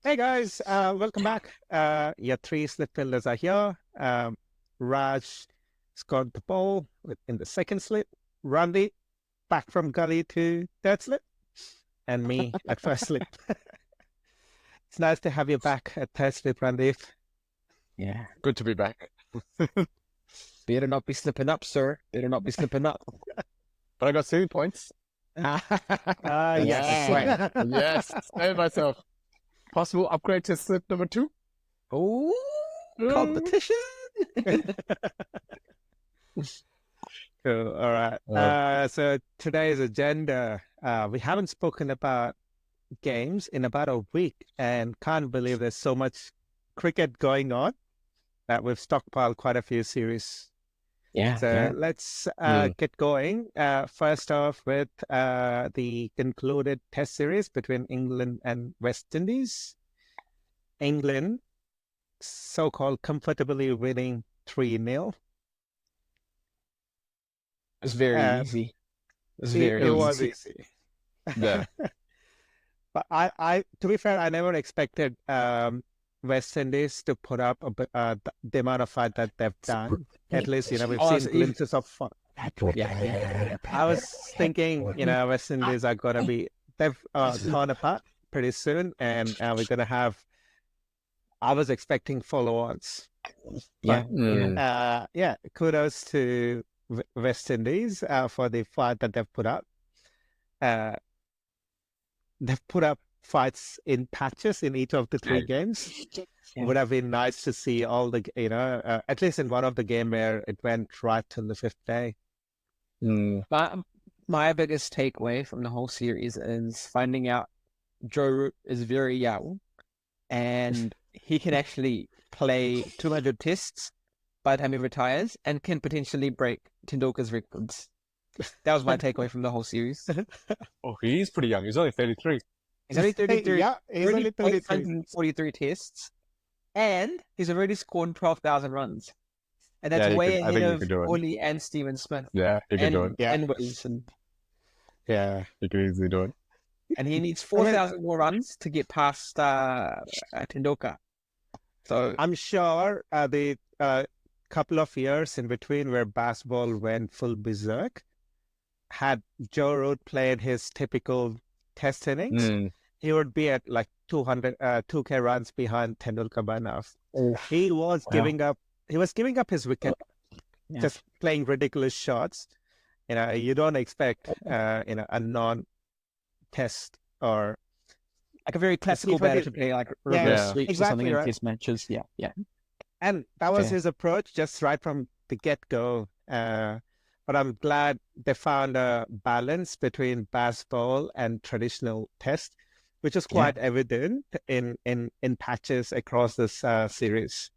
Hey guys, welcome back. Your three slip fielders are here. Raj scored the ball in the second slip. Randy back from gully to third slip, and me at first slip. It's nice to have you back at third slip, Randy. Yeah. Good to be back. Better not be slipping up, sir. Better not be slipping up. But I got 3 points. Yes. Yeah. Yes, saved myself. Possible upgrade to slip number 2. Oh, competition. Cool. All right. So today's agenda, we haven't spoken about games in about a week, and can't believe there's so much cricket going on that we've stockpiled quite a few series. Yeah. So let's get going. First off with the concluded Test series between England and West Indies. England, so-called comfortably winning 3-0. It's very easy. It was easy. Yeah. But I, to be fair, I never expected West Indies to put up the amount of fight that they've done. At least, we've seen glimpses of fun. Yeah. I was thinking, West Indies are going to be, they've torn apart pretty soon, and we're going to have, I was expecting follow-ons. Yeah. Kudos to West Indies for the fight that they've put up. They've put up fights in patches in each of the three games. Yeah. It would have been nice to see all the, at least in one of the game where it went right till the fifth day. My biggest takeaway from the whole series is finding out Joe Root is very young and he can actually play 200 tests by the time he retires and can potentially break Tendulkar's records. That was my takeaway from the whole series. Oh, he's pretty young. He's only 33. He's only 33. Yeah, he's only 33. 143 tests, and he's already scored 12,000 runs. And that's way ahead of Kohli and Steven Smith. Yeah, he can do it. Yeah. And Wilson. Yeah. He can easily do it. And he needs 4,000 more runs to get past Tendulkar. So I'm sure the couple of years in between where baseball went full berserk, had Joe Root played his typical test innings, he would be at like 2K runs behind Tendulkar by now. He was giving up his wicket, just playing ridiculous shots. You don't expect a non-test or like a very classical batter to play like reverse sweeps or something in test matches. Yeah. And that was his approach just right from the get-go. But I'm glad they found a balance between baseball and traditional test, which is quite evident in patches across this series.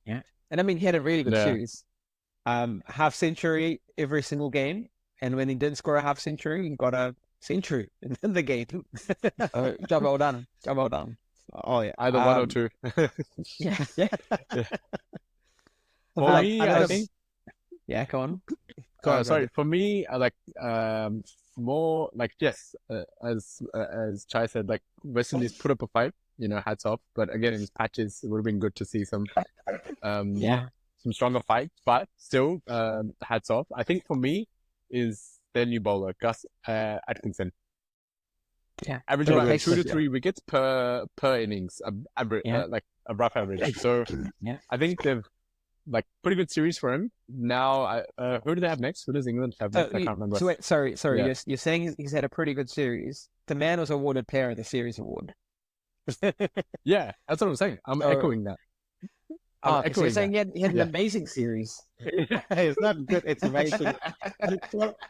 Yeah. And I mean, he had a really good series. Half century every single game. And when he didn't score a half century, he got a century in the game. Job well done. Oh, yeah. Either one or two. Yeah. For me, I think... Yeah, go on. Sorry, for me, more like, yes, as Chai said, like West Indies put up a fight, hats off. But again, in his patches, it would have been good to see some stronger fights. But still, hats off. I think for me is their new bowler, Gus Atkinson. Yeah, averaging like 2 to 3 wickets per innings, like a rough average. So I think they've like pretty good series for him. Now, who do they have next? Who does England have next? I can't remember. So wait, sorry. Yeah. You're saying he's had a pretty good series. The man was awarded Player of the Series award. Yeah, that's what I'm saying. I'm echoing that. So you're saying he had an amazing series. It's not good. It's amazing.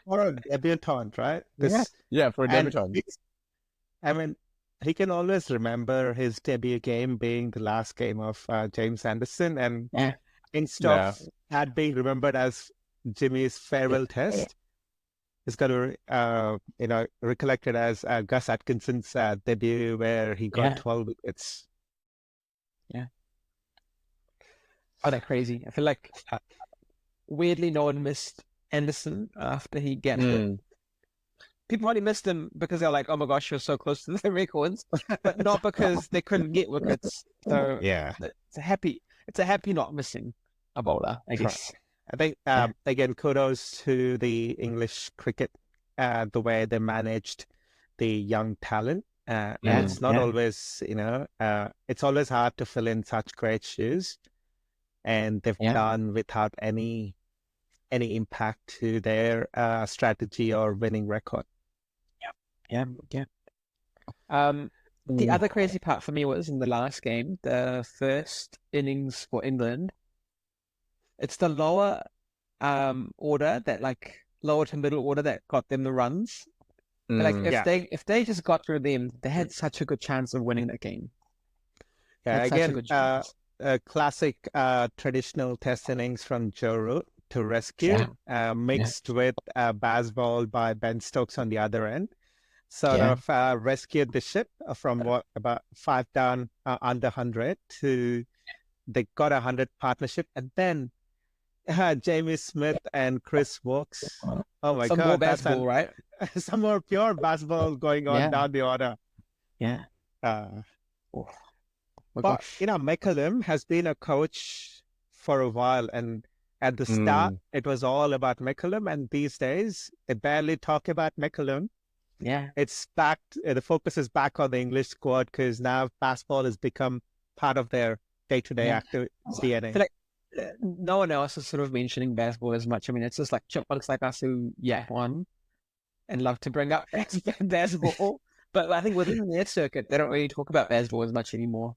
for a debutant, right? For a debutant. I mean, he can always remember his debut game being the last game of James Anderson, and instead of that being remembered as Jimmy's farewell test, it's got to recollected as Gus Atkinson's debut where he got 12 wickets. Yeah. Oh, they're crazy. I feel like weirdly no one missed Anderson after he got hit. people only missed him because they're like, oh my gosh, you're so close to the records, but not because they couldn't get wickets. So Yeah. it's a happy not missing a bowler, I guess. I think, again, kudos to the English cricket, the way they managed the young talent. And it's not always, it's always hard to fill in such great shoes. And they've done without any impact to their strategy or winning record. Yeah. The other crazy part for me was in the last game, the first innings for England. It's the lower order lower to middle order that got them the runs. But if they just got through them, they had such a good chance of winning that game. Yeah, again, a classic traditional test innings from Joe Root to rescue, mixed with baseball by Ben Stokes on the other end. Sort of rescued the ship from about 5 down under 100 to they got 100 partnership, and then Jamie Smith and Chris Wokes. Oh my God, more basketball, right? Some more pure basketball going on down the order. Yeah. But McCullum has been a coach for a while, and at the start it was all about McCullum, and these days they barely talk about McCullum. Yeah, it's back. The focus is back on the English squad because now basketball has become part of their day-to-day active DNA. I feel like no one else is sort of mentioning basketball as much. I mean, it's just like chipmunks like us who one and love to bring up basketball. But I think within their circuit, they don't really talk about basketball as much anymore.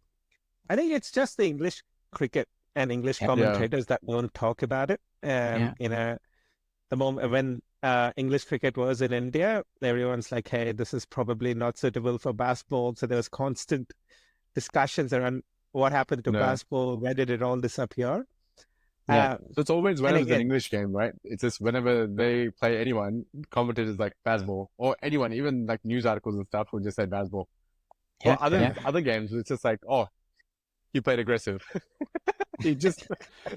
I think it's just the English cricket and English commentators that don't talk about it. The moment when English cricket was in India, everyone's like, hey, this is probably not suitable for basketball. So there was constant discussions around what happened to basketball, where did it all disappear? So it's always whenever it's an English game, right? It's just whenever they play anyone, commentators like basketball, or anyone, even like news articles and stuff will just say basketball. Or other games, it's just like, oh, he played aggressive. He just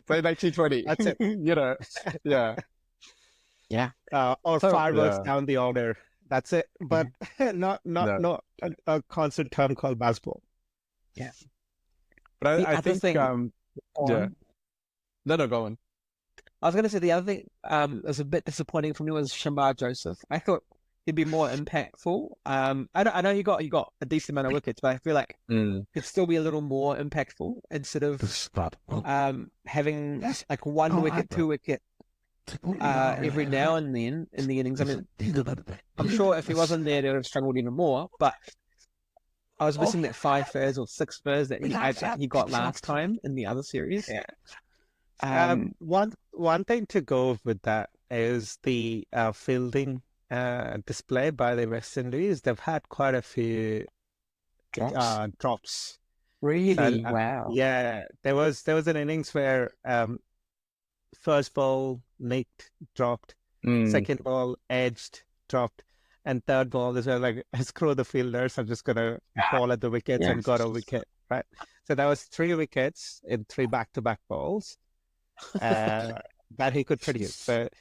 played like T20. That's it. Or fireworks down the order. That's it. But not a constant term called basketball. Yeah. But I think No, go on. I was going to say the other thing that was a bit disappointing for me was Shamar Joseph. I thought he'd be more impactful. I know he got a decent amount of wickets, but I feel like he'd still be a little more impactful instead of having like 1 wicket, 2 wicket every now and then in the innings. I mean, I'm sure if he wasn't there, they would have struggled even more. But I was missing that 5 first or 6 first that he got last time in the other series. One thing to go with that is the fielding display by the West Indies. They've had quite a few drops. Really? Wow. Yeah, there was an innings where first ball nicked, dropped, second ball edged, dropped, and third ball is where like screw the fielders. I'm just gonna ball at the wickets and got a wicket. Right. So that was 3 wickets in 3 back-to-back balls. That he could produce. But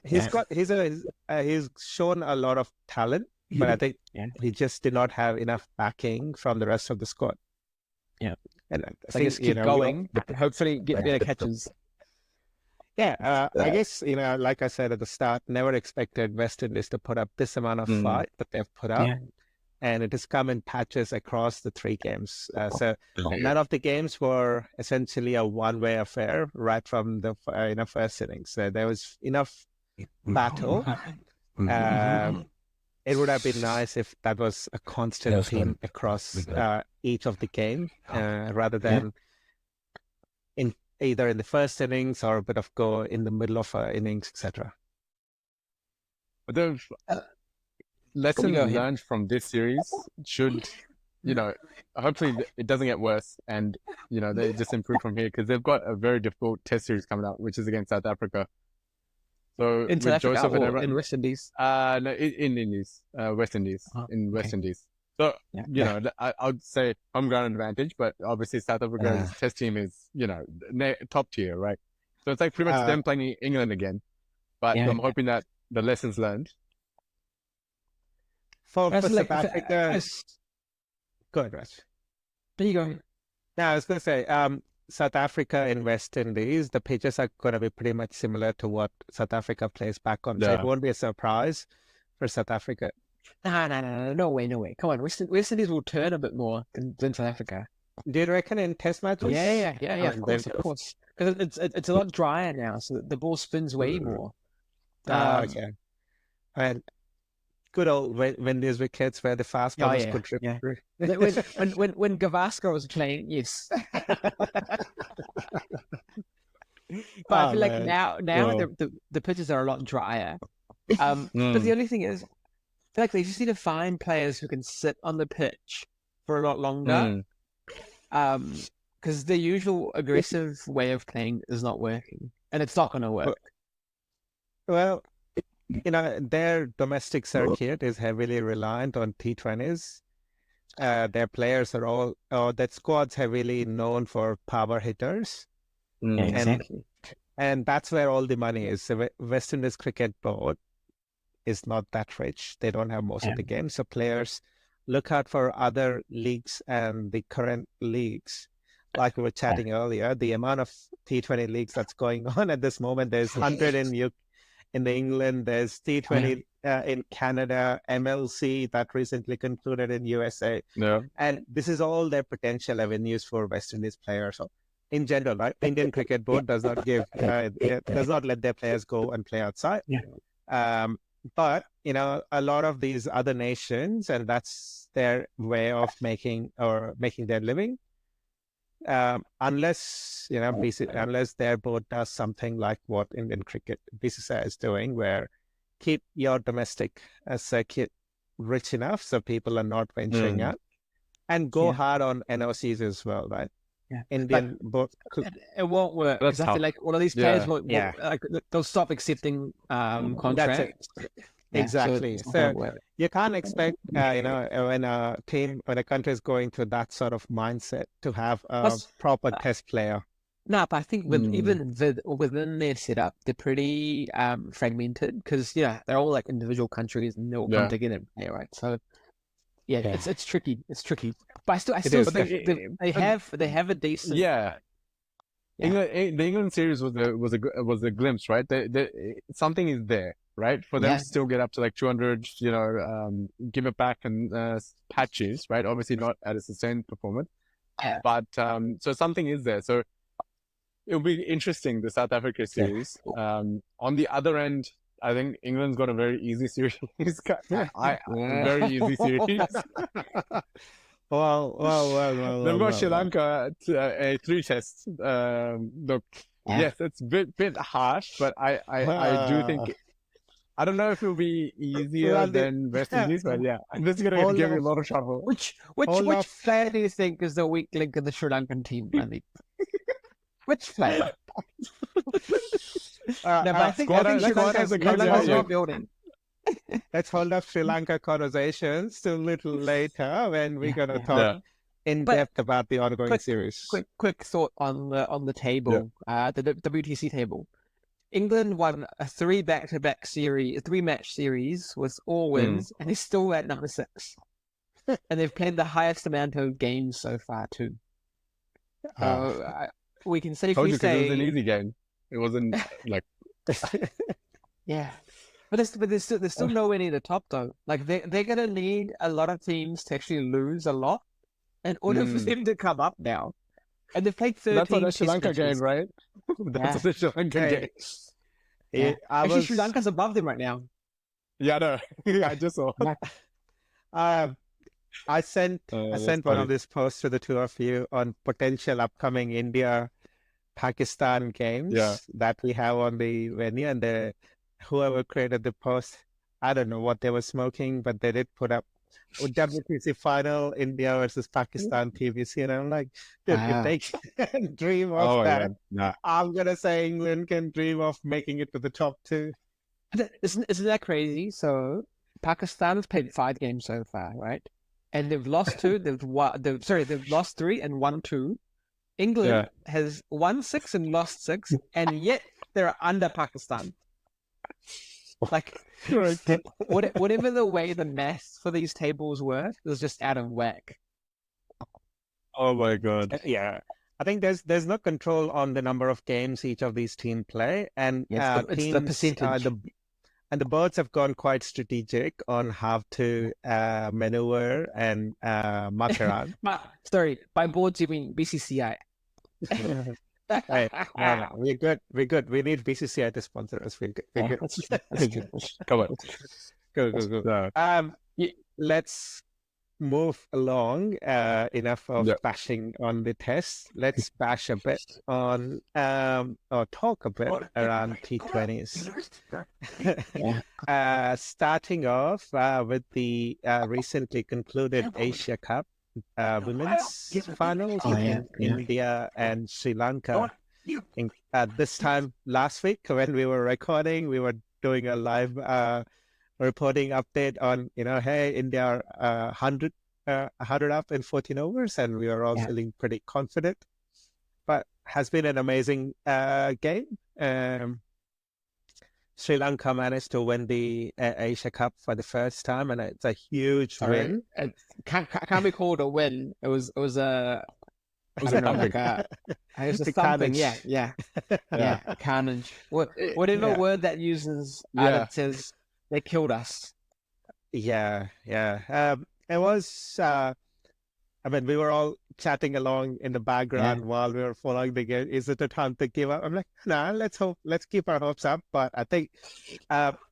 he's shown a lot of talent, but I think he just did not have enough backing from the rest of the squad. Yeah, and I guess keep going. Hopefully, get better catches. I guess like I said at the start, never expected West Indies to put up this amount of fight that they've put up. And it has come in patches across the 3 games. So none of the games were essentially a one-way affair right from the first innings. So there was enough battle. It would have been nice if that was a constant theme across each of the game, rather than either in the first innings or a bit of go in the middle of innings, etc. But the lesson learned from this series should, hopefully it doesn't get worse and, they just improve from here because they've got a very difficult test series coming up, which is against South Africa. So in South Africa or in West Indies? No, in Indies, West Indies, West Indies. So, I would say home ground advantage, but obviously South Africa's test team is, top tier, right? So it's like pretty much them playing England again. But I'm hoping that the lessons learned For That's South like, Africa, go ahead, Raj. there you go. Now, I was going to say, South Africa and West Indies, the pitches are going to be pretty much similar to what South Africa plays back on. So it Yeah. won't be a surprise for South Africa. No way. Come on, West Indies will turn a bit more than South Africa. Do you reckon in Test matches? Yeah. I mean, Of course. Because it's a lot drier now, so the ball spins way more. Okay. And good old when these wickets where the fast bowlers could trip through. when Gavaskar was playing, yes. But I feel like now the pitches are a lot drier. But the only thing is, I feel like they just need to find players who can sit on the pitch for a lot longer. Because the usual aggressive way of playing is not working, and it's not going to work. Well, their domestic circuit is heavily reliant on T20s. Their players are all, that squad's heavily known for power hitters. Yeah, exactly. And that's where all the money is. The West Indies Cricket Board is not that rich. They don't have most of the games. So players look out for other leagues and the current leagues. Like we were chatting earlier, the amount of T20 leagues that's going on at this moment, there's 100 in England, there's T20 in Canada, MLC that recently concluded in USA. Yeah. And this is all their potential avenues for West Indies players. So in general, right, Indian Cricket Board does not does not let their players go and play outside. But a lot of these other nations, and that's their way of making their living. Unless unless their board does something like what Indian Cricket BCCI is doing, where keep your domestic circuit rich enough so people are not venturing out, and go hard on NOCs as well, right? Yeah. Indian board. It won't work because I feel like all of these players will they'll stop accepting contracts. Exactly. So you can't expect, when a country is going to that sort of mindset to have a proper test player. No, but I think even within their setup, they're pretty fragmented because they're all like individual countries and they all come together and play, right? So it's tricky. It's tricky. But I still think they have a decent. Yeah. The England series was a glimpse, right? Something is there. Right, for them to still get up to like 200, give it back and patches, right? Obviously not at a sustained performance, but so something is there. So it'll be interesting, the South Africa series. On the other end, I think England's got a very easy series. Very easy series. Well. They've got Sri Lanka a 3 tests. Look, yes, it's a bit harsh, but I do think. I don't know if it'll be easier than West Indies, but this is going to give you a lot of trouble. Which player do you think is the weak link in the Sri Lankan team, Randeep? Which player? I think Sri Lanka's not building. Let's hold up Sri Lanka conversations till a little later when we're going to talk in depth about the ongoing series. Quick thought on the table, the WTC table. England won a 3 match series with all wins, and they're still at number 6. And they've played the highest amount of games so far too. We can safely say it was an easy game. It wasn't like but there's still nowhere near the top though. Like they're gonna need a lot of teams to actually lose a lot in order for them to come up now. And they've played 13. That's on the Sri Lanka game, right? That's the Sri Lanka game. Actually, Sri Lanka's above them right now. Yeah, no. I just saw. I sent one of these posts to the two of you on potential upcoming India-Pakistan games that we have on the venue, and whoever created the post, I don't know what they were smoking, but they did put up WTC final, India versus Pakistan TVC, and I'm like, dude, if they can dream of that, I'm gonna say England can dream of making it to the top 2. Isn't that crazy? So Pakistan has played 5 games so far, right? And they've lost 2. They've lost 3 and won 2. England has won 6 and lost 6, and yet they're under Pakistan. Like, whatever the way the maths for these tables were, it was just out of whack. Oh my God. Yeah. I think there's no control on the number of games each of these teams play, and It's the teams percentage. and the birds have gone quite strategic on how to maneuver and muck around. Sorry, by boards you mean BCCI. Hey, no, we're good. We're good. We need BCCI to sponsor us. We're good. We're good. That's true. Come on. Go, go, go. So, Let's move along. Enough of Yeah. bashing on the test. Let's bash a bit on or talk a bit around T20s. Starting off with the recently concluded Asia Cup women's finals between India and Sri Lanka. This time last week when we were recording, we were doing a live reporting update on, hey, India are 100 up in 14 overs, and we were all feeling pretty confident. But has been an amazing game. Sri Lanka managed to win the Asia Cup for the first time, and it's a huge win. It can't be called a win. It was a it was a something. Yeah, carnage. Whatever word that uses, that says they killed us. Yeah. It was. I mean, we were all chatting along in the background while we were following the game. Is it a time to give up? I'm like, nah, let's keep our hopes up. But I think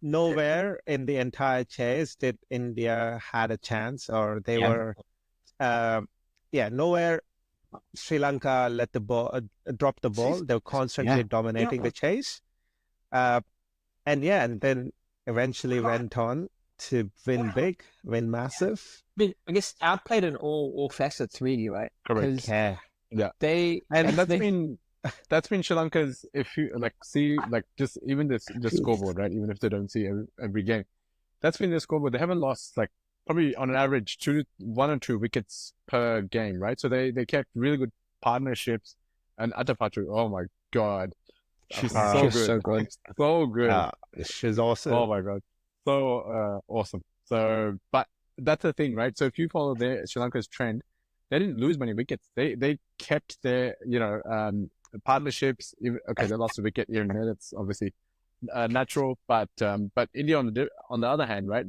nowhere in the entire chase did India had a chance, or they were, nowhere Sri Lanka let the ball drop the ball. They were constantly dominating the chase, and then eventually went on to win big, win massive. I guess outplayed in all facets, really, right? Correct. Yeah. That's been Sri Lanka's. If you see just even the scoreboard, right? Even if they don't see every game, that's been their scoreboard. They haven't lost probably on an average 1 or 2 wickets per game, right? So they kept really good partnerships. And Atapatu, oh my God, she's so good. So good. She's awesome. Oh my God, so awesome. So, but that's the thing, right? So if you follow Sri Lanka's trend, they didn't lose many wickets. They kept their partnerships. Okay, they lost a wicket here and there. That's obviously natural. But India on the other hand, right?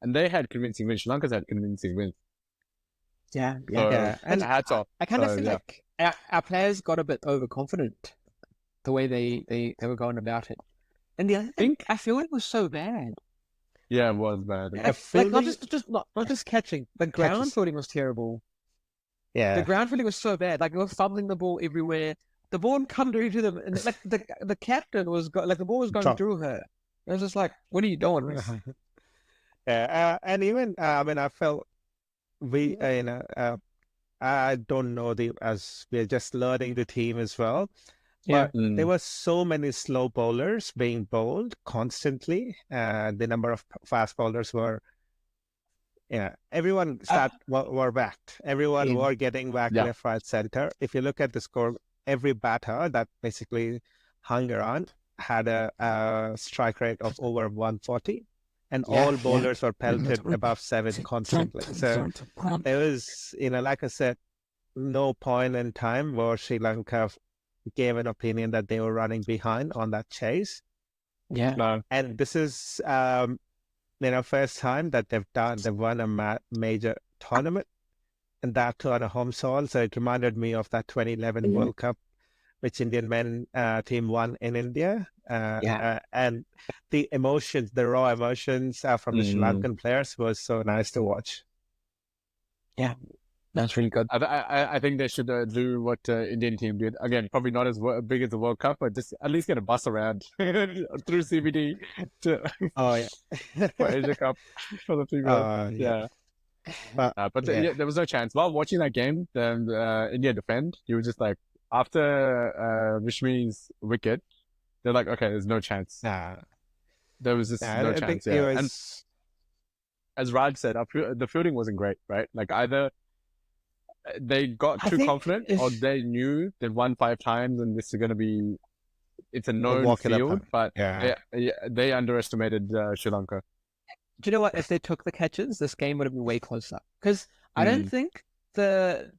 And they had convincing wins. Sri Lanka's had convincing wins. Yeah. And hats off. I kind of feel like our players got a bit overconfident the way they were going about it. And the other thing, I feel it was so bad. Yeah, it was bad. Not just catching. The ground fielding was terrible. Yeah. The ground fielding was so bad. They were fumbling the ball everywhere. The ball would come to them, and the captain was the ball was going through her. It was just like, what are you doing? And even I felt we I don't know as we're just learning the team as well. But there were so many slow bowlers being bowled constantly. The number of fast bowlers were, everyone were backed. Everyone were getting back left, right, center. If you look at the score, every batter that basically hung around had a strike rate of over 140. And all bowlers were pelted above 7 constantly. So there was, like I said, no point in time where Sri Lanka gave an opinion that they were running behind on that chase. Yeah. No. And this is, first time that they've won a major tournament, and that too on a home soil. So it reminded me of that 2011 World Cup, which Indian men team won in India. And the emotions, the raw emotions from the Sri Lankan players was so nice to watch. Yeah. That's really good. I think they should do what Indian team did. Again, probably not as big as the World Cup, but just at least get a bus around through CBD for Asia Cup for the females. But there was no chance. While watching that game, India defend, you were just like, after Vishmi's wicket, they're like, okay, there's no chance. There was just no chance. And as Raj said, the fielding wasn't great, right? Either they got too confident, or they knew they'd won 5 times and this is going to be it's a known walk in the field, park. but they underestimated Sri Lanka. Do you know what? If they took the catches, this game would have been way closer. Because I don't think the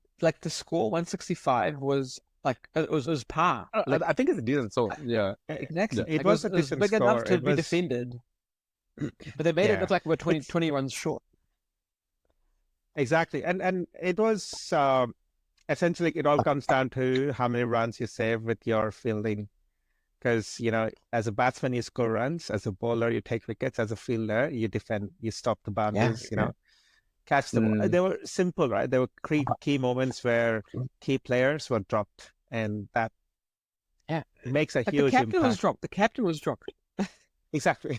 score 165 was like it was par. Like, I think it's a decent score. Yeah, exactly. It Like, was a decent big enough score. to It be was- defended, but they made it Yeah. look like we're 20 runs short. Exactly. And it was essentially it all comes down to how many runs you save with your fielding. Because, as a batsman, you score runs. As a bowler, you take wickets. As a fielder, you defend, you stop the boundaries, catch the ball. They were simple, right? There were key moments where key players were dropped, and that makes a Like huge the captain impact. was dropped. The captain was dropped. Exactly.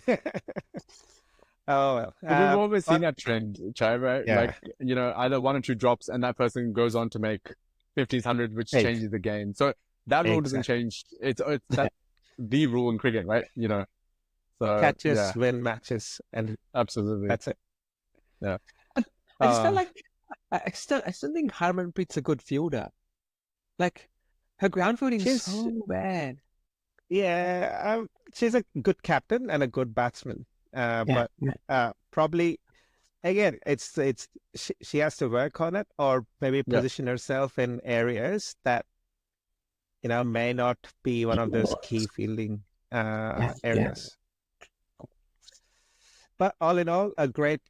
Oh, well. But we've always seen that trend, Chai, right? Yeah. Like, either 1 or 2 drops and that person goes on to make 50s, 100s, which changes the game. So that rule doesn't change. It's that's the rule in cricket, right? So Catches win matches, and absolutely. that's it. Yeah. I just felt like I still think Harmanpreet's a good fielder. Like her ground fielding is so bad. Yeah, she's a good captain and a good batsman. But probably again, it's she has to work on it, or maybe position herself in areas that may not be one of those key fielding areas. But all in all, a great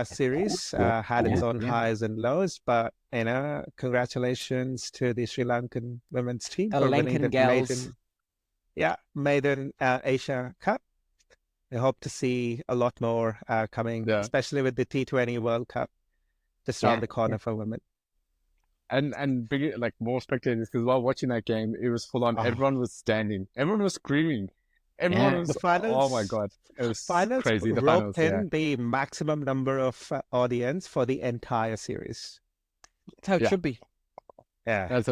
series. Had its own highs and lows, but congratulations to the Sri Lankan women's team The for winning Lankan the gals. maiden Asia Cup. I hope to see a lot more coming, especially with the T20 World Cup just around the corner for women. And big, like more spectators, because while watching that game, it was full on. Everyone was standing. Everyone was screaming. Everyone was. The finals, oh my god, it was crazy. The roped finals, in the maximum number of audience for the entire series. That's how it should be. Yeah. That's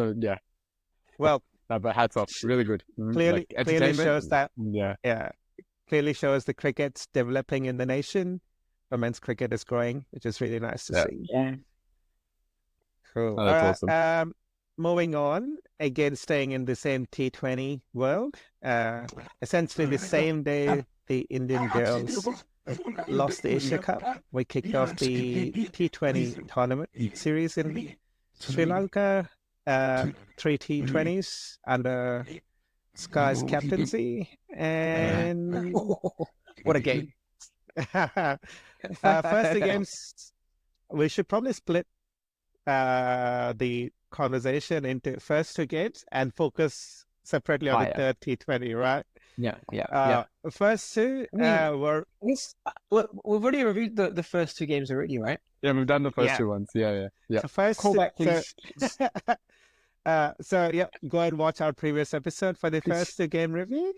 Well, no, but hats off, really good. Clearly shows that. Yeah. Clearly shows the cricket's developing in the nation. Women's cricket is growing, which is really nice to see. Yeah. Cool. Oh, that's awesome. Moving on, again, staying in the same T20 world. Essentially, the same day the Indian girls lost the Asia Cup, we kicked off the T20 tournament series in Sri Lanka. 3 T20s under Sky's captaincy, and what a game! First two games, we should probably split the conversation into first 2 games and focus separately on the third T20, right? Yeah. First 2 were. We've already reviewed the first 2 games already, right? Yeah, we've done the first 2 ones. Yeah. So first, callback, please. Go and watch our previous episode for the first 2 game review.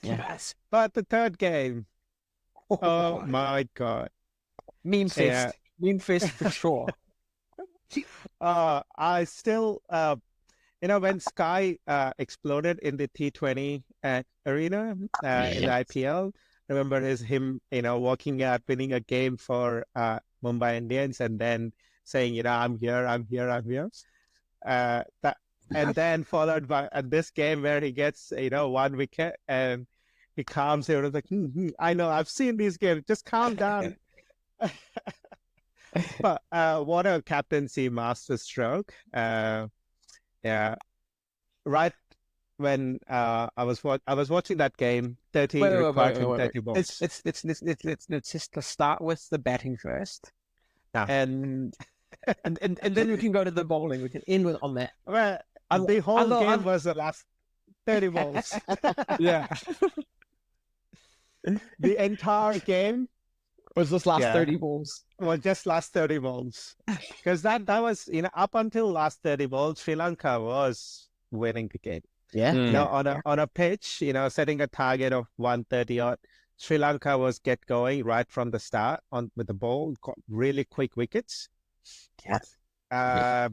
Yes. But the third game, oh my god, meme fest, meme fest for sure. I still, when Sky exploded in the T20 arena in the IPL, I remember him, walking out, winning a game for Mumbai Indians, and then saying, I'm here. And then followed by this game where he gets, 1 wicket and he calms everyone like, I know, I've seen these games, just calm down. But what a captaincy masterstroke. Right when I was watching that game, 30 required from 30 balls. Let's just start with the batting first. Yeah. And then we can go to the bowling. We can end on that. Well, the whole game was the last 30 balls. Yeah. The entire game was just last 30 balls. Well, just last 30 balls. Because that was, up until last 30 balls, Sri Lanka was winning the game. Yeah. On a pitch, setting a target of 130 odd, Sri Lanka was get going right from the start with the ball, got really quick wickets. Yes. Our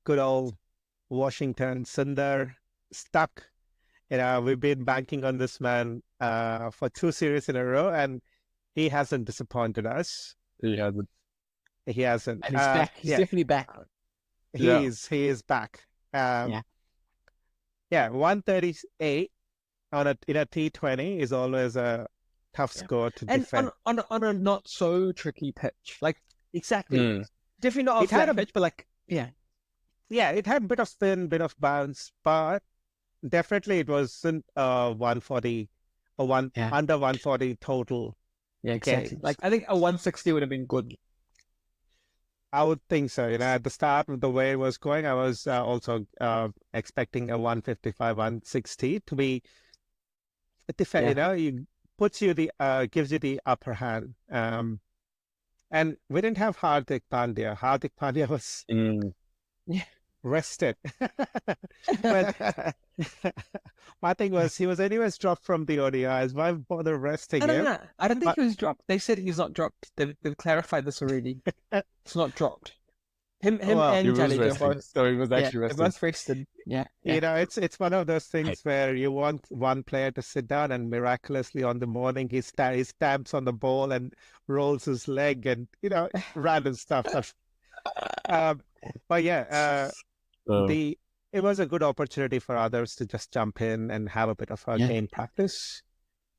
good old Washington Sundar stuck. We've been banking on this man for 2 series in a row, and he hasn't disappointed us. He hasn't. And he's back. He's definitely back. He is back. 138 in a T20 is always a tough score to And defend. on a not so tricky pitch, like exactly, definitely not a It had flat pitch, but like yeah, it had a bit of spin, bit of bounce, but definitely it wasn't 140 or under 140 total. Yeah, exactly. games. Like I think a 160 would have been good. I would think so. At the start of the way it was going, I was also expecting a 155, 160 to be defend. Gives you the upper hand. And we didn't have Hardik Pandya. Hardik Pandya was rested. But my thing was he was anyways dropped from the ODIs. Why bother resting him? No. I don't think he was dropped. They said he's not dropped. They've clarified this already. It's not dropped. Him and he was Jali resting, both. so he was actually They're resting. both rested. Yeah. It's one of those things where you want one player to sit down and miraculously on the morning he stamps on the ball and rolls his leg and random stuff. But yeah, it was a good opportunity for others to just jump in and have a bit of a game practice.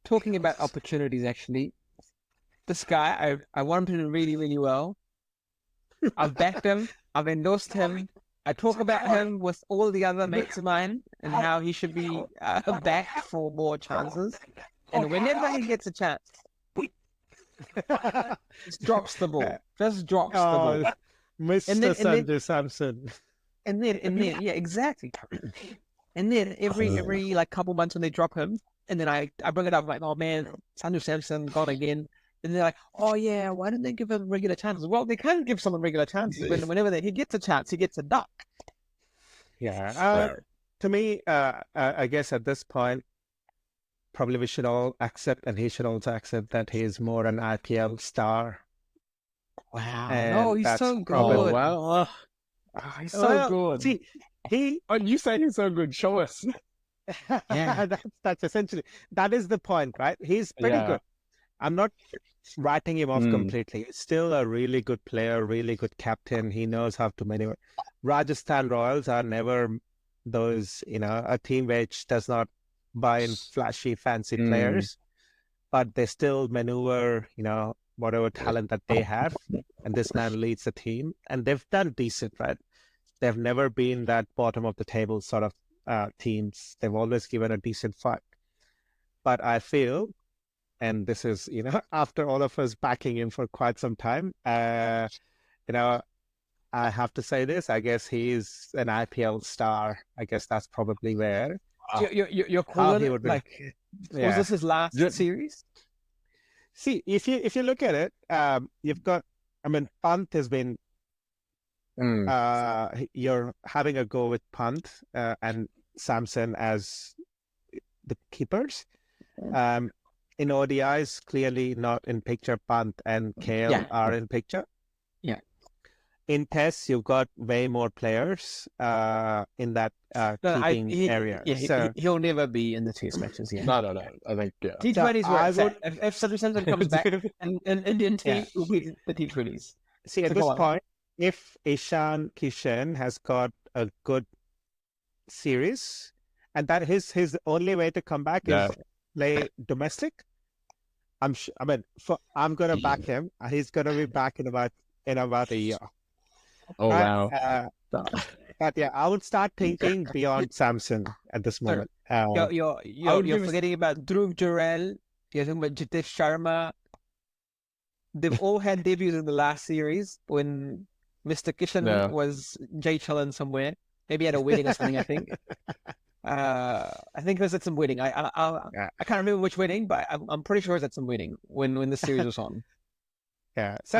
Talking about opportunities, actually, this guy, I want him to do really, really well. I've backed him. I've endorsed him. I talk about him with all the other mates of mine and how he should be backed for more chances. And whenever he gets a chance, just drops the ball. Just drops the ball. Mr. Sanjay Samson. And then, yeah, exactly. And then every like couple months when they drop him, and then I bring it up like, oh man, Sanju Samson got again. And they're like, oh yeah, why didn't they give him regular chances? Well, they can't give someone regular chances. Whenever he gets a chance, he gets a duck. Yeah. To me, I guess at this point, probably we should all accept, and he should also accept that he is more an IPL star. Wow. And he's so good. Oh, wow. He's so good. See, you say he's so good. Show us. Yeah. That's essentially, that is the point, right? He's pretty good. I'm not writing him off completely. He's still a really good player, really good captain. He knows how to maneuver. Rajasthan Royals are never those, a team which does not buy in flashy, fancy players, but they still maneuver, whatever talent that they have. And this man leads the team, and they've done decent, right? They've never been that bottom of the table sort of teams. They've always given a decent fight. But I feel, and this is, after all of us backing him for quite some time, I have to say this. I guess he's an IPL star. I guess that's probably where. You're calling it like, was this his last series? See, if you look at it, you've got, Pant has been, you're having a go with Pant and Samson as the keepers. In ODIs, clearly not in picture. Pant and KL are in picture. Yeah. In tests, you've got way more players in that keeping area. Yeah, so he'll never be in the test matches. Yeah. No. I think T20s where it's at. If Sanju Samson comes back, and Indian team will be the T20s. See, at this point, if Ishan Kishan has got a good series, and that his only way to come back is play domestic, I'm gonna back him. He's gonna be back in about a year. Oh wow! But yeah, I would start thinking beyond Samson at this moment. You're forgetting about Dhruv Jurel. You're talking about Jitesh Sharma. They've all had debuts in the last series when Mr. Kishan was Jay Chalan somewhere. Maybe at a wedding or something. I think. I think it was at some wedding. I can't remember which wedding, but I'm pretty sure it was at some wedding when the series was on. Yeah. So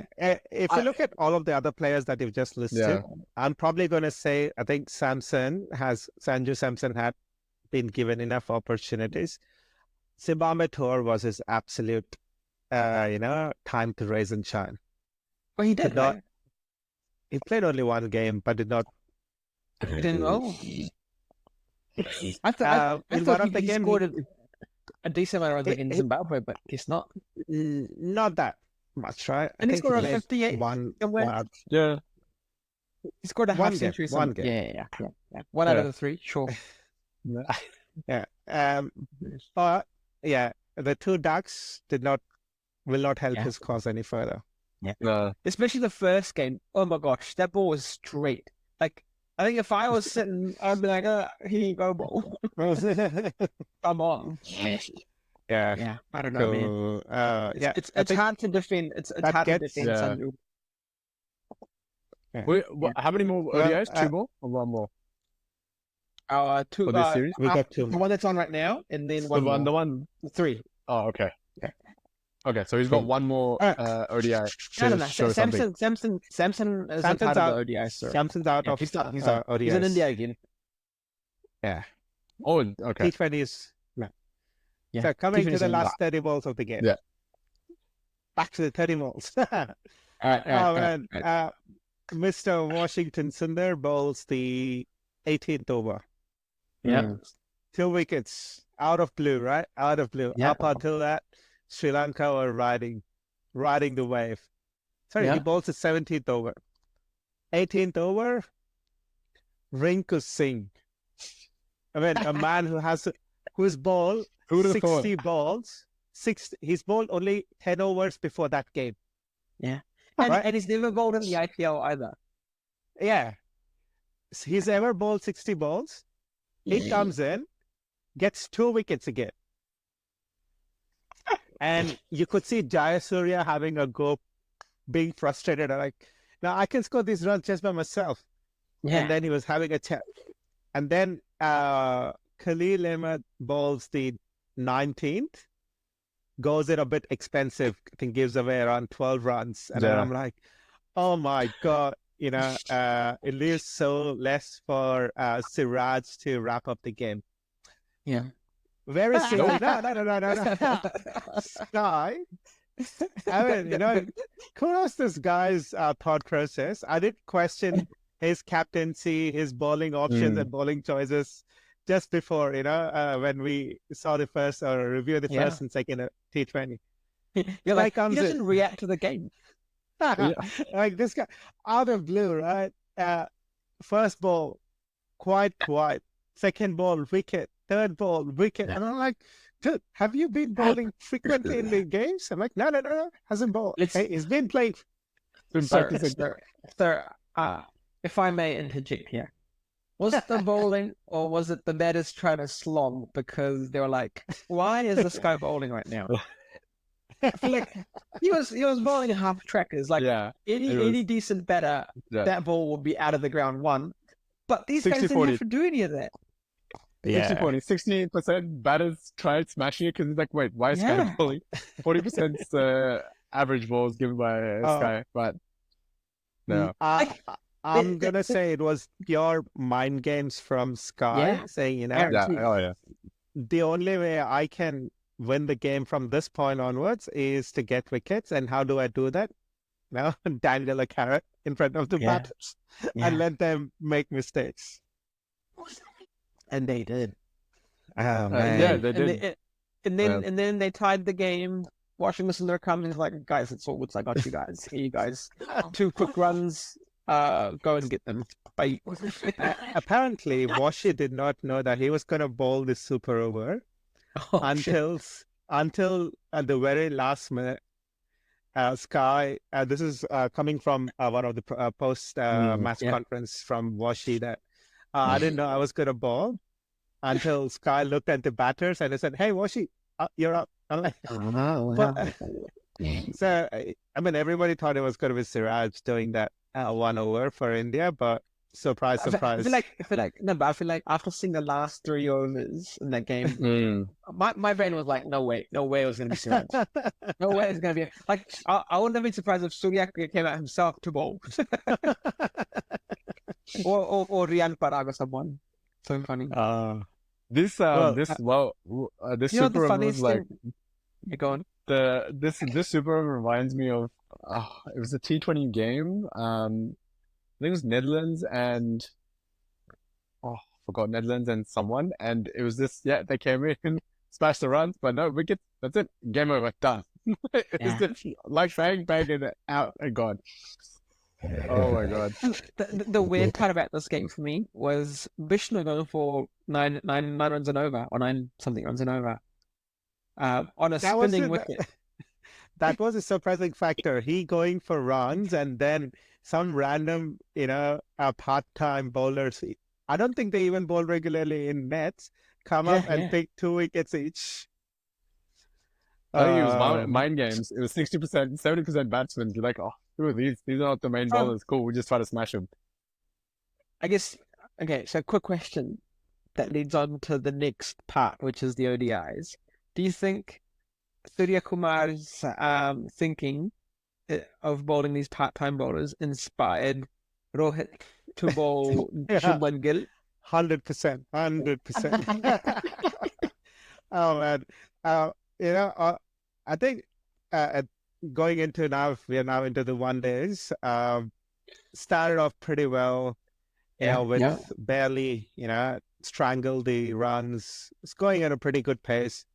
if you look at all of the other players that you've just listed, I'm probably going to say I think Sanju Samson had been given enough opportunities. Zimbabwe Tour was his absolute, time to rise and shine. Well, he did not. He played only one game, but did not. He didn't know. I thought he scored a decent amount of runs in Zimbabwe, but he's not. Not that much, right? And he scored a 58. Yeah. He scored a half century. One game. Yeah. One out of the three, sure. Yeah. But yeah, the two ducks will not help his cause any further. Especially the first game. Oh my gosh, that ball was straight. Like, I think if I was sitting, I'd be like, here you go, ball. Come on. Yeah. I don't know, man. It's hard to defend. It's hard to defend Sanju. Wait, how many more ODIs? 2 more or 1 more? Two. For this series? We got 2 The more. one that's on right now, and then one more. The one. 3. Oh, okay. Okay, so he's got 1 more ODI. No. Show something. Samson isn't part of the ODI, sir. Samson's out of he's ODIs. He's in India again. Yeah. Oh, okay. T20 is... Yeah. So coming to T20 the is last 30 balls of the game. Yeah. Back to the 30 balls. All right. Mr. Washington Sundar bowls the 18th over. Yeah. 2 wickets. Out of blue, right? Out of blue. Yeah. Up until that, Sri Lanka were riding the wave. Sorry, he bowls the 17th over. 18th over, Rinku Singh. I mean, a man who's bowled 60 balls. He's bowled only 10 overs before that game. Yeah. And he's never bowled in the IPL either. Yeah. He's ever bowled 60 balls. He comes in, gets 2 wickets again. And you could see Jayasuriya having a go, being frustrated. Like, now I can score these runs just by myself. Yeah. And then he was having a chat. And then Khalil Ahmed bowls the 19th, goes in a bit expensive, I think gives away around 12 runs. And then I'm like, oh my God, it leaves so less for Siraj to wrap up the game. Yeah. Very silly. No. Sky. I mean, kudos this guy's thought process. I did question his captaincy, his bowling options and bowling choices just before, when we saw the first or reviewed the first and second T20. You're like, he doesn't react to the game. Like this guy, out of blue, right? First ball, quite quiet. Second ball, wicket. Third ball, wicket. And I'm like, dude, have you been bowling frequently in the games? I'm like, no, hasn't bowled. Hey, he's been playing. Sir, if I may interject here, was it the bowling or was it the batters trying to slog because they were like, why is this guy bowling right now? I feel like he was bowling half trackers. Like any decent batter, that ball would be out of the ground one. But these guys didn't have to do any of that. 68% batters tried smashing it because it's like, wait, why is Sky bowling? 40% average balls given by Sky, but no. I'm gonna say it was pure mind games from Sky, saying the only way I can win the game from this point onwards is to get wickets, and how do I do that? Dangle a carrot in front of the batters and let them make mistakes. And they did. Oh man! They did. And then they tied the game. Washington Sundar comes and is like, guys, it's all I got you guys. Here you guys. 2 quick runs. Go and get them. Bye. Apparently, Washi did not know that he was going to bowl this super over until at the very last minute. Sky. This is coming from one of the post match conference from Washi that. I didn't know I was going to bowl until Sky looked at the batters and he said, hey, Washi, you're up. I'm like, so, I mean, everybody thought it was going to be Siraj doing that 1 over for India, but surprise. I feel like after seeing the last 3 overs in that game, my brain was like, no way it was going to be Siraj. No way it's going to be. Like, I wouldn't have been surprised if Surya came out himself to bowl. or Riyan Parag or someone. So funny. This super over was like. You go on. This super over reminds me of it was a T20 game. I think it was Netherlands and forgot Netherlands and someone, and it was this. Yeah, they came in, smashed the runs, but no wicket. That's it. Game over. Done. It's just like bang, and out and gone. Oh my god. The weird part about this game for me was Vishnu going for nine runs and over, or 9 something runs and over, on a That was spinning it. wicket. That was a surprising factor. He going for runs and then some random, part-time bowlers. I don't think they even bowl regularly in nets. Come up and pick 2 wickets each. I think it was mind games. It was 60%, 70% batsmen. You're like, oh, who are these? These are not the main bowlers. Cool, we just try to smash them. I guess. Okay, so quick question that leads on to the next part, which is the ODIs. Do you think Surya Kumar's thinking of bowling these part-time bowlers inspired Rohit to bowl Shubman Gill? 100%, 100%. Oh man, I think going into now, we are now into the one days. Started off pretty well, with barely, strangled the runs. It's going at a pretty good pace.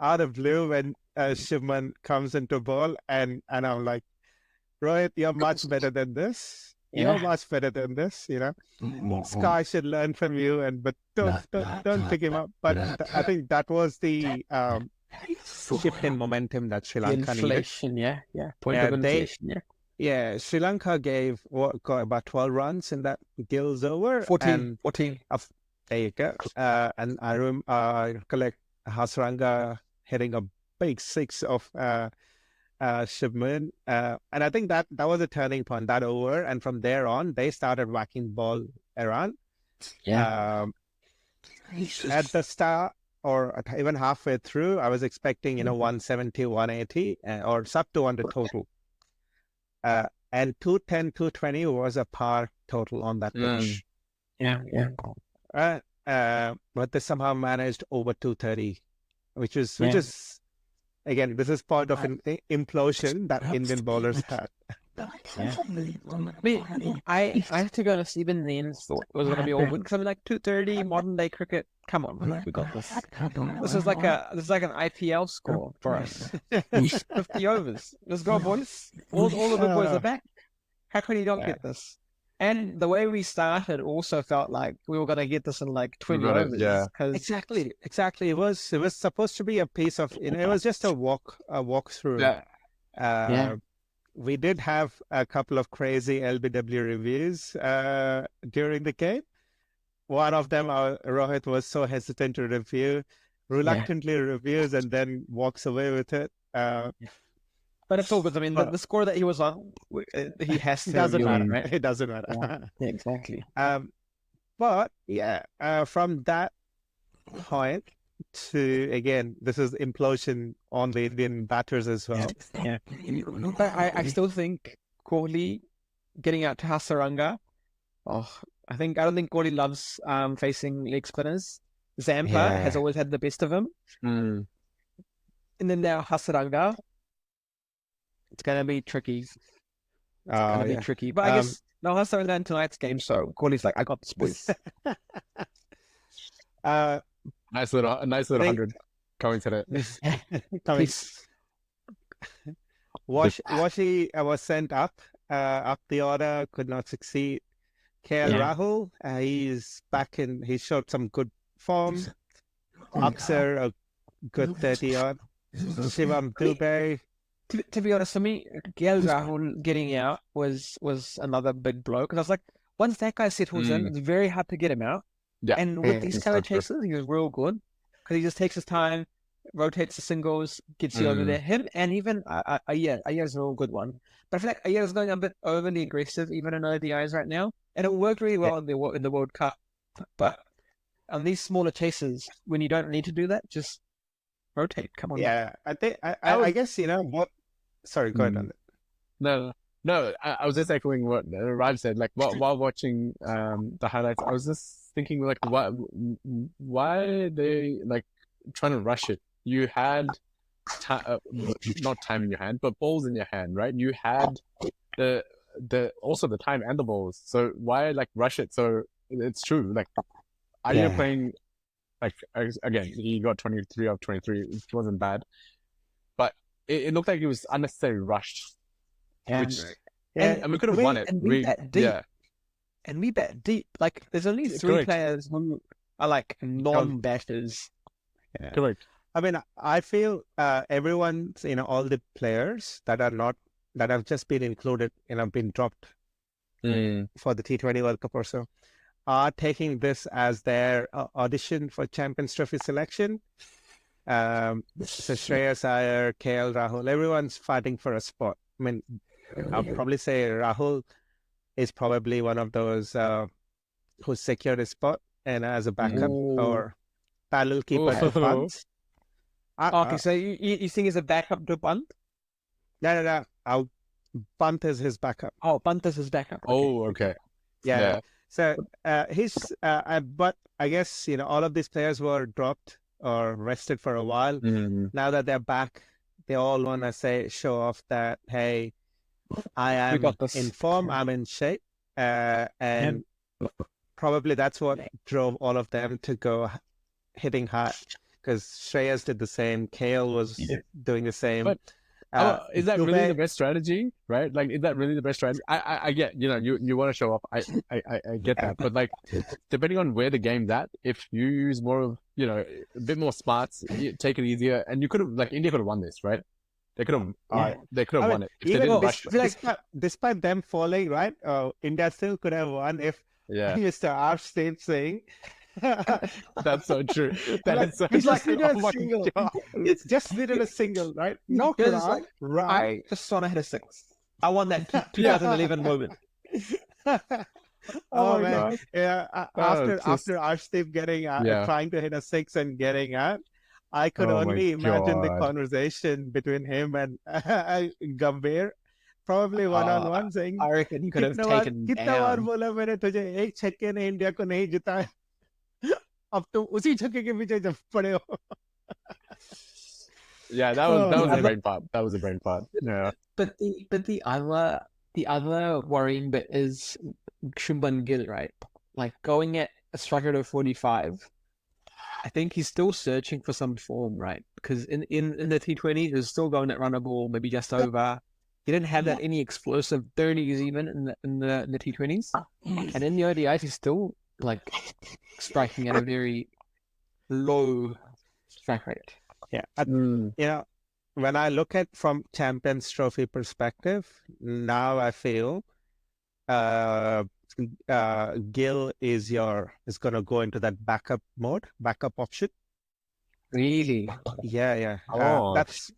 Out of blue, when Shubman comes into ball, and I'm like, Rohit, you're much better than this. You're much better than this. Sky should learn from you, but don't pick him up. But I think that was the shift in momentum that Sri Lanka inflation, needed. Point of inflation, Sri Lanka got about 12 runs in that Gill's over. 14. There you go. And I recollect Hasranga hitting a big six of Shubman. And I think that was a turning point, that over. And from there on, they started whacking ball around. At the start, or even halfway through, I was expecting, 170, 180, or sub 200 total. And 210, 220 was a par total on that pitch. But they somehow managed over 230, which is again, this is part of an implosion that Indian bowlers had. I have to go to sleep in the end. Thought it was going to be all good because I'm like 230 modern day cricket. Come on, we got this. This is like an IPL score for us. 50 overs. Let's go, boys. All the big boys are back. How can you not get this? And the way we started also felt like we were going to get this in like 20 overs. Yeah. Exactly. It was supposed to be a piece of, it was just a walkthrough. We did have a couple of crazy LBW reviews during the game. One of them, Rohit was so hesitant to review, reluctantly reviews and then walks away with it. But it's all good. I mean, the score that he was on, he has to. It doesn't matter, right? It doesn't matter. Yeah, exactly. But from that point to, again, this is implosion on the Indian batters as well. But I still think Kohli getting out to Hasaranga. I don't think Kohli loves facing leg spinners. Zampa has always had the best of him. And then now Hasaranga. It's going to be tricky. It's going to be tricky. But I guess no Hasaranga in tonight's game, so Kohli's like, I got this, boys. Nice little 100 coming today. Washi was sent up the order, could not succeed. KLrahul, he's back in. He showed some good form. Akser, a good 30 odd. Shivam Dubey. To be honest, for me, KLrahul getting out was another big blow because I was like, once that guy settles in, it's very hard to get him out. Yeah. And with these kind of chases, he was real good because he just takes his time, rotates the singles, gets you over there. Him and even Ayer's a real good one. But I feel like Ayer's going a bit overly aggressive, even in ODIs right now. And it worked really well in the World Cup. But on these smaller chases, when you don't need to do that, just rotate. Come on. Yeah, I think I guess what. Sorry, go ahead on it. No, I was just echoing what Raj said. Like while watching the highlights, I was just thinking like, why are they like trying to rush it? You had not time in your hand, but balls in your hand, right? You had also the time and the balls. So why like rush it? So it's true. Like, are you playing? Like again, he got 23 of 23. It wasn't bad, but it looked like it was unnecessarily rushed. Yeah. Which Yeah, And we could have won it. And we bat deep. Yeah, And we bat deep. Like, there's only three correct. players who are like non-batters. yeah. Correct. I mean, I feel everyone's, all the players that have just been included, been dropped for the T20 World Cup or so, are taking this as their audition for Champions Trophy selection. So Shreyas Iyer, KL Rahul, everyone's fighting for a spot. I mean, I'll probably say Rahul is probably one of those who secured a spot and as a backup or parallel keeper to Pant. Okay, so you think he's a backup to Pant? No. Pant is his backup. Oh, Pant is his backup. Okay. Oh, okay. Yeah. So but I guess all of these players were dropped or rested for a while. Now that they're back, they all want to show off that, hey, I am in form, I'm in shape, and probably that's what drove all of them to go hitting hard. Because Shreyas did the same, KL was doing the same. But is that really the best strategy, right? Like, is that really the best strategy? I get, you want to show off. I get that, but like, depending on where the game's at, if you use more of, a bit more smarts, you take it easier, and you could have, like, India could have won this, right? They could have, won it if they didn't rush. Despite them falling, right? India still could have won if Mr. Arsh stayed saying. That's so true. That is so it's like true. single. It's just needed a single, right? No, right. I just want to hit a six. I want that 2011 moment. Oh man, God. Yeah. After Arshdeep getting trying to hit a six and getting out, I could only imagine the conversation between him and Gambhir. Probably one-on-one saying, I reckon he could have taken कितना बार बोला मैंने तुझे एक छक्के ने India को नहीं जिताया अब तुम उसी छक्के के पीछे जब पड़े हो. Yeah, that was a brain part. That was a brain part. Yeah. But the other worrying bit is Shubman Gill, right? Like, going at a strike rate of 45. I think he's still searching for some form, right? Because in the T20, he was still going at run a ball, maybe just over. He didn't have that any explosive 30s even in the T20s, and in the ODIs he's still like striking at a very low strike rate. Yeah, when I look at from Champions Trophy perspective, now I feel Gill is going to go into that backup option. Really? Yeah. That's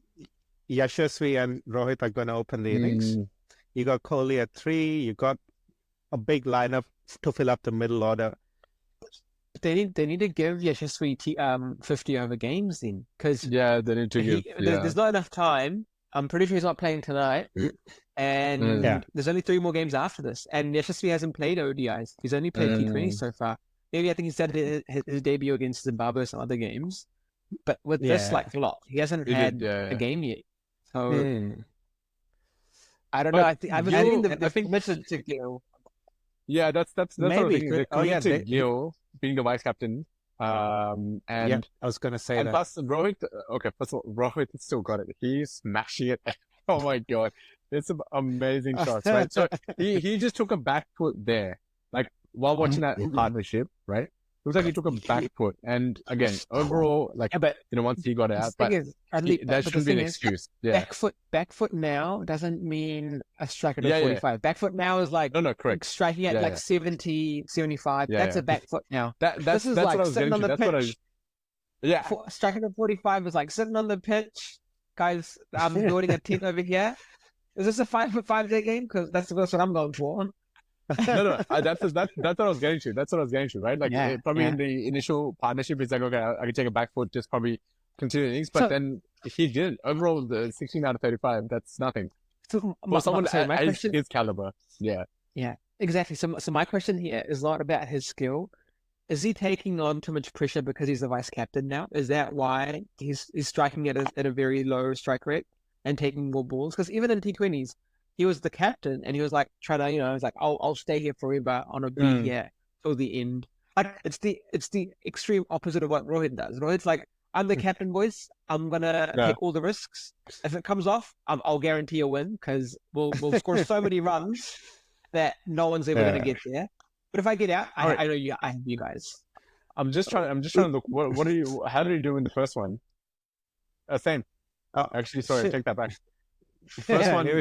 Yashasvi and Rohit are going to open the innings. You got Kohli at 3. You got a big lineup to fill up the middle order. They need to give Yashasvi 50 over games then, because they need to give. There's not enough time. I'm pretty sure he's not playing tonight, and there's only 3 more games after this. And Yashasvi hasn't played ODIs. He's only played T20 so far. Maybe I think he's had his debut against Zimbabwe or some other games, but with this flop, he hasn't had a game yet. So I don't know. I think message to Gill. Yeah, that's maybe. What I was thinking. Gill being the vice captain. And I was gonna say and that. plus Rohit. Okay, first of all, Rohit still got it. He's smashing it. Oh my god, it's some amazing shots, right? So he just took a back foot there, like while watching that partnership, right? Looks like he took a back foot, and again, overall, like, once he got out, but that shouldn't be an excuse. Back foot now doesn't mean a strike at 45. Yeah. Back foot now is like correct. Striking at 70, 75. That's a back foot now. This is like sitting on the pitch. Striking at 45 is like sitting on the pitch. Guys, I'm building a team over here. Is this a 5-for-5 game? Because that's what I'm going for. No, that's what I was getting to. That's what I was getting to, right? Like, probably in the initial partnership, it's like, okay, I can take a back foot, just probably continue innings. But then he did. Overall, the 16 out of 35, that's nothing. So for someone at his caliber. Yeah, exactly. So my question here is not about his skill. Is he taking on too much pressure because he's the vice captain now? Is that why he's striking at a very low strike rate and taking more balls? Because even in T20s, he was the captain, and he was like trying to, he's like, I'll stay here forever on a beat here till the end. Like, it's the extreme opposite of what Rohit does. Rohit's like, I'm the captain, boys. I'm gonna take all the risks. If it comes off, I'll guarantee a win because we'll score so many runs that no one's ever gonna get there. But if I get out, I know I have you guys. I'm just trying to look. What are you? How did he do in the first one? Same. Oh, actually, sorry, take that back. The first one, he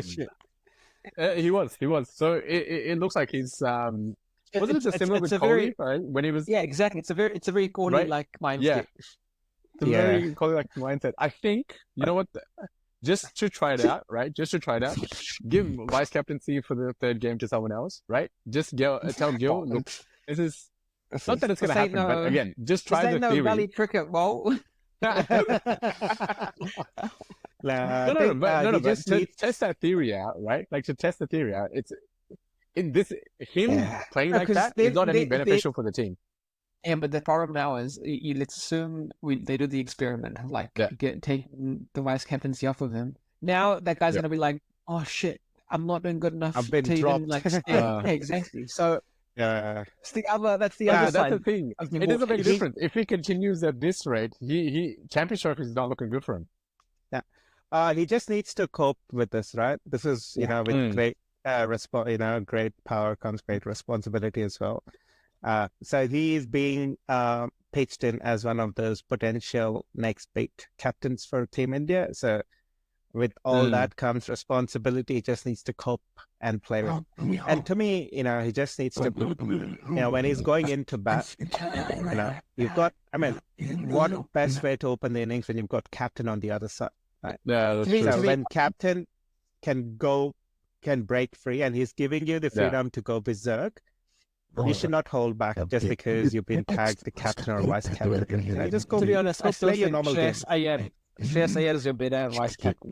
was. So it looks like he's wasn't it similar with Kohli, right? When he was exactly. It's a very Kohli like mindset. Yeah. It's a very Kohli like mindset. I think you know what. Just to try it out, right? Just to try it out, give vice captaincy for the third game to someone else, right? Just tell Gil, look, this is not that it's going to happen, but again, just try the theory. Valley cricket bowl. No, just to test that theory out, right? Like to test the theory out, it's in this playing like that is not any beneficial for the team. Yeah, but the problem now is let's assume they do the experiment, like taking the vice captaincy off of him. Now that guy's gonna be like, oh shit, I'm not doing good enough. I've been dropped. Exactly. So that's the other That's side. the thing. It doesn't make a difference if he continues at this rate. He championship is not looking good for him. Yeah, he just needs to cope with this, right? This is with great great power comes great responsibility as well. So he's being pitched in as one of those potential next big captains for Team India. So with all that comes responsibility. He just needs to cope and play with. And to me, he just needs to, when he's going into bat, you've got, what best way to open the innings when you've got captain on the other side, right? Yeah, that's true. So when captain can break free and he's giving you the freedom to go berserk, you should not hold back just because you've been tagged the captain or vice captain. Just go. To be honest, I still play your think normal game. Shreyas Iyer is your better vice captain.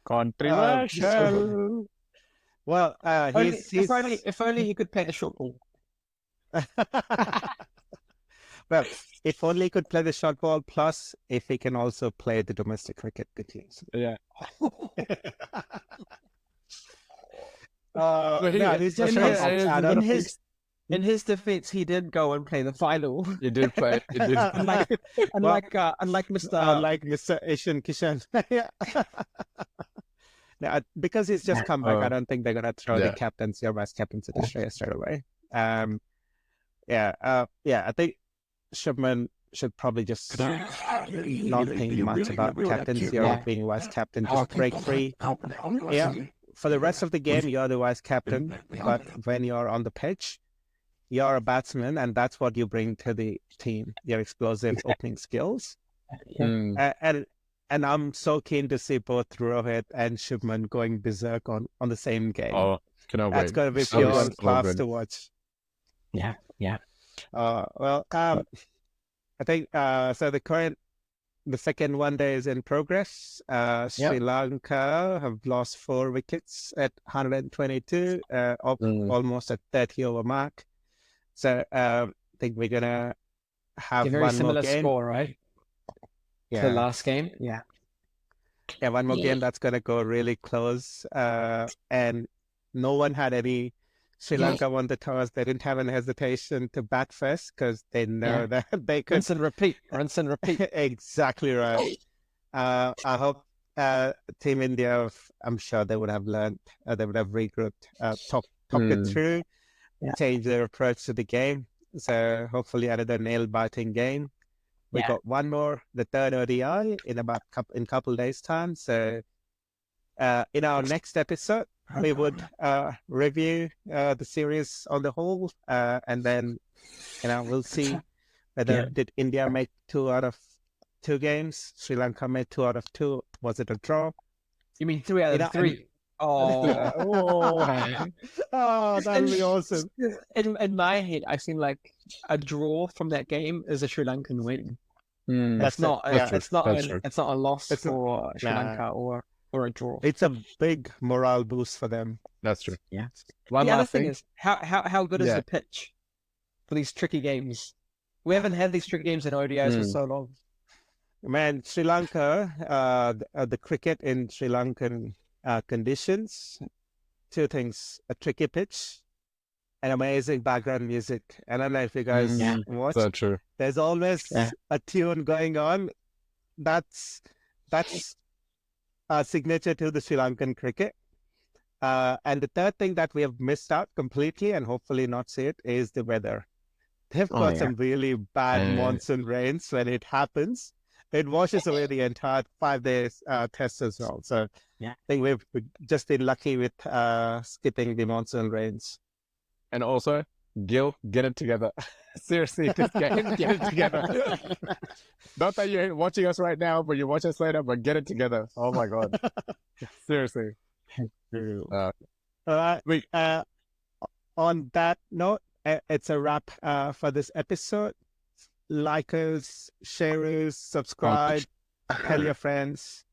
Controversial. Well, if only he could play the short ball. Well, if only he could play the short ball, plus if he can also play the domestic cricket good teams. Yeah. He's just in his defense, he did go and play the final. He did play. He did. Unlike Mr. Asian Kishan. Now, because he's just come back, I don't think they're gonna throw the captaincy or vice captaincy to Shreyas straight away. I think Shubman should probably just not think much about captaincy or being vice captain. Just break free. Yeah. For the rest of the game, you're the vice captain, but when you're on the pitch, you're a batsman, and that's what you bring to the team, your explosive opening skills. And I'm so keen to see both Rohit and Shubman going berserk on the same game. Oh, cannot wait. That's going to be pure class to watch. Yeah. I think so. The second one day is in progress. Sri Lanka have lost 4 wickets at 122, almost at 30 over mark. So I think we're gonna have a very one similar more game. Score, right? Yeah. The last game. Yeah, one more game that's gonna go really close. And no one had any. Sri Lanka won the toss. They didn't have any hesitation to bat first because they know that they could rinse and repeat. Exactly right. I hope Team India, I'm sure they would have learned, they would have regrouped, talked it through, change their approach to the game. So hopefully another nail-biting game. We got one more, the third ODI in couple days' time. So in our next episode, we would review the series on the whole, and then we'll see whether did India make 2 out of 2 games, Sri Lanka made 2 out of 2. Was it a draw? You mean 3 out of 3? That would be awesome. In my head, I feel like a draw from that game is a Sri Lankan win. It's not a loss for Sri Lanka or a draw. It's a big morale boost for them. That's true. Yeah. One the other last thing is how good is the pitch for these tricky games? We haven't had these tricky games in ODIs for so long. Man, Sri Lanka, the cricket in Sri Lankan conditions, 2 things: a tricky pitch and amazing background music. I don't know if you guys watch. So true. There's always a tune going on. That's a signature to the Sri Lankan cricket. And the third thing that we have missed out completely, and hopefully not see it, is the weather. They've got some really bad monsoon rains when it happens. It washes away the entire 5 days test as well. So I think we've just been lucky with skipping the monsoon rains. And also, Gil, get it together. Seriously, just get it together. Not that you're watching us right now, but you watch us later, but get it together. Oh my God. Seriously. All right. On that note, it's a wrap for this episode. Likers, sharers, subscribe, tell your friends,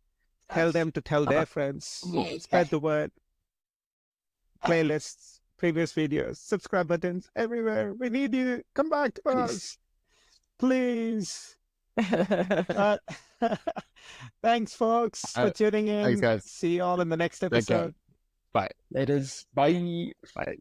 tell them to tell their friends, spread the word, playlists, previous videos, subscribe buttons everywhere. We need you. Come back to us. Please. Thanks, folks, for tuning in. Thanks, guys. See you all in the next episode. Bye. Laters. Bye. Bye.